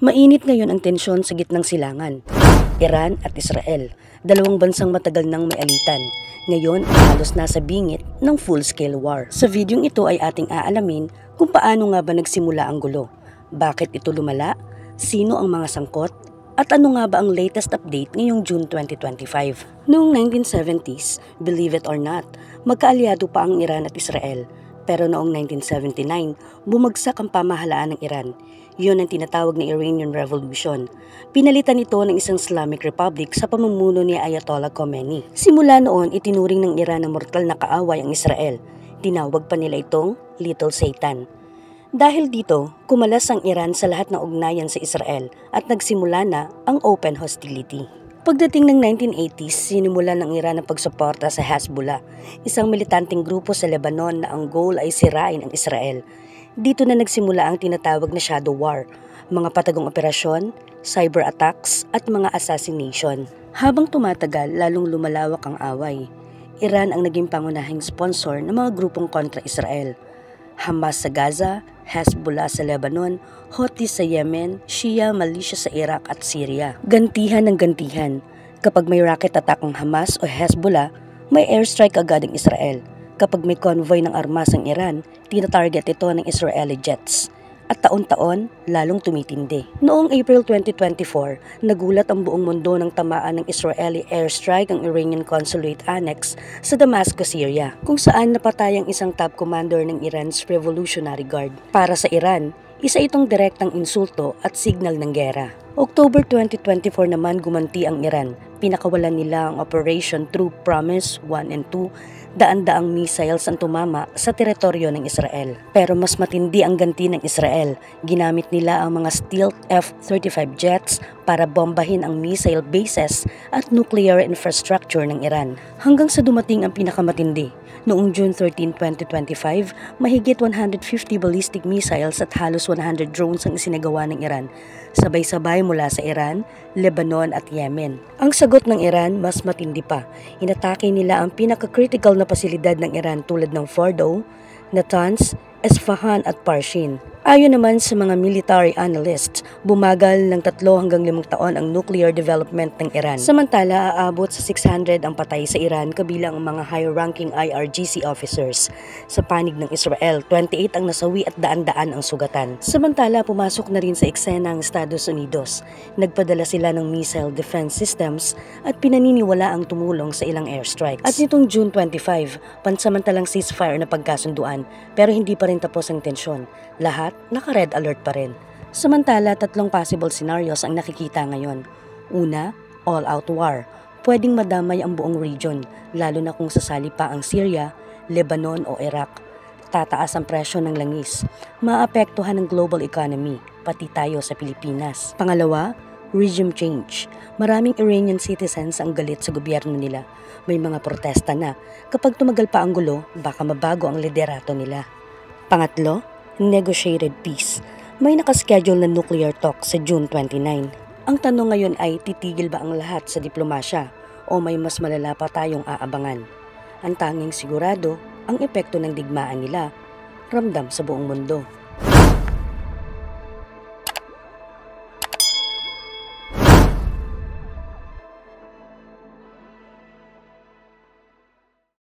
Mainit ngayon ang tensyon sa gitnang silangan. Iran at Israel, dalawang bansang matagal nang may alitan. Ngayon ay halos nasa bingit ng full-scale war. Sa videong ito ay ating aalamin kung paano nga ba nagsimula ang gulo. Bakit ito lumala? Sino ang mga sangkot? At ano nga ba ang latest update ngayong June 2025? Noong 1970s, believe it or not, magkaalyado pa ang Iran at Israel. Pero noong 1979, bumagsak ang pamahalaan ng Iran. Yun ang tinatawag na Iranian Revolution. Pinalitan ito ng isang Islamic Republic sa pamumuno ni Ayatollah Khomeini. Simula noon, itinuring ng Iran na mortal na kaaway ang Israel. Tinawag pa nila itong Little Satan. Dahil dito, kumalas ang Iran sa lahat ng ugnayan sa Israel at nagsimula na ang open hostility. Pagdating ng 1980s, sinimulan ng Iran ang pagsuporta sa Hezbollah, isang militanteng grupo sa Lebanon na ang goal ay sirain ang Israel. Dito na nagsimula ang tinatawag na shadow war, mga patagong operasyon, cyber attacks at mga assassination. Habang tumatagal, lalong lumalawak ang away. Iran ang naging pangunahing sponsor ng mga grupong kontra Israel. Hamas sa Gaza, Hezbollah sa Lebanon, Houthi sa Yemen, Shia militia sa Iraq at Syria. Gantihan ng gantihan. Kapag may rocket attack ang Hamas o Hezbollah, may airstrike agad ang Israel. Kapag may convoy ng armas ang Iran, tina-target ito ng Israeli jets. At taon-taon, lalong tumitindi. Noong April 2024, nagulat ang buong mundo ng tamaan ng Israeli airstrike ang Iranian Consulate Annex sa Damascus, Syria, kung saan napatay ang isang top commander ng Iran's Revolutionary Guard. Para sa Iran, isa itong direktang insulto at signal ng gera. October 2024 naman gumanti ang Iran. Pinakawalan nila ang Operation True Promise 1 and 2, daan-daang missiles ang tumama sa teritoryo ng Israel. Pero mas matindi ang ganti ng Israel. Ginamit nila ang mga stealth F-35 jets para bombahin ang missile bases at nuclear infrastructure ng Iran. Hanggang sa dumating ang pinakamatindi. Noong June 13, 2025, mahigit 150 ballistic missiles at halos 100 drones ang isinagawa ng Iran, sabay-sabay mula sa Iran, Lebanon at Yemen. Ang sagot ng Iran mas matindi pa. Inatake nila ang pinaka-critical na pasilidad ng Iran tulad ng Fordow, Natanz, Esfahan at Parshin. Ayon naman sa mga military analysts, bumagal ng 3 hanggang 5 taon ang nuclear development ng Iran. Samantala, aabot sa 600 ang patay sa Iran kabilang ang mga high-ranking IRGC officers. Sa panig ng Israel, 28 ang nasawi at daan-daan ang sugatan. Samantala, pumasok na rin sa eksena ang Estados Unidos. Nagpadala sila ng missile defense systems at pinaniniwala ang tumulong sa ilang airstrikes. At nitong June 25, pansamantalang ceasefire na pagkasunduan pero hindi pa rin tapos ang tensyon. Lahat naka-red alert pa rin. Samantala, 3 possible scenarios ang nakikita ngayon. Una, all-out war. Pwedeng madamay ang buong region, lalo na kung sasali pa ang Syria, Lebanon o Iraq. Tataas ang presyo ng langis. Maapektuhan ang global economy, pati tayo sa Pilipinas. Pangalawa, regime change. Maraming Iranian citizens ang galit sa gobyerno nila. May mga protesta na. Kapag tumagal pa ang gulo, baka mabago ang liderato nila. Pangatlo, negotiated peace. May nakaschedule na nuclear talk sa June 29. Ang tanong ngayon ay titigil ba ang lahat sa diplomasya o may mas malala pa tayong aabangan? Ang tanging sigurado, ang epekto ng digmaan nila, ramdam sa buong mundo.